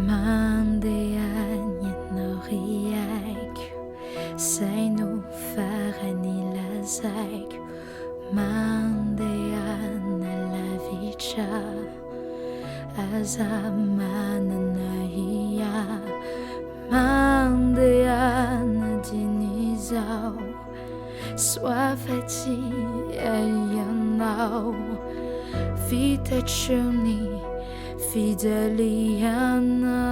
Mandianjenoriek, Seino faranilazek, Mandianalavicha, Azamananaia, Mandianadinizau, Swafati ayanau, Vitachuni, Fideliana.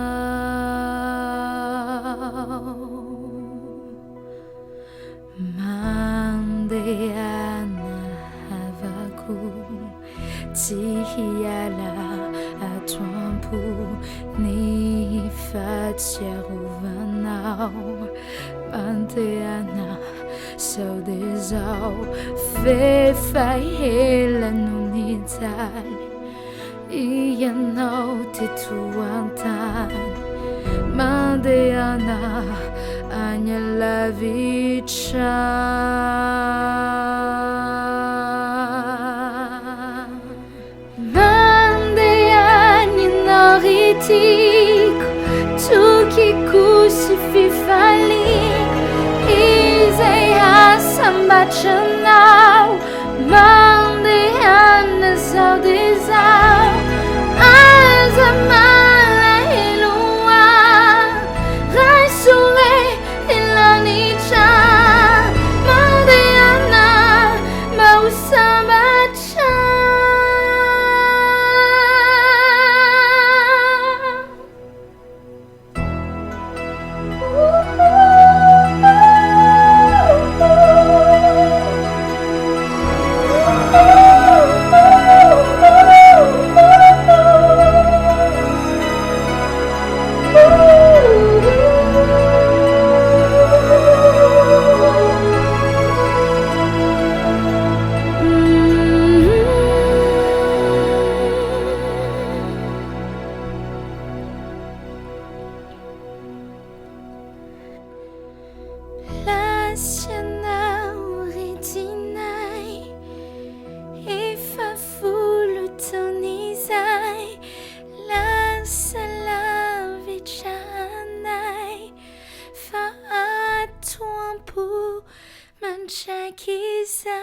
Mandiana havaku, Tihiala atwampu, Ni fatsyaruvanau, Mandiana saudezau, Fefaihelanunital, Iyanau tituantan, Mandiana Anyalavicha. Mandianjenoritik, Tukiku sififalik, Isaiah sambachanau, Mandiana saudezau, Azamala Elua, Raisule Ilanicha, Mandiana Mausabacha. Manchakisa.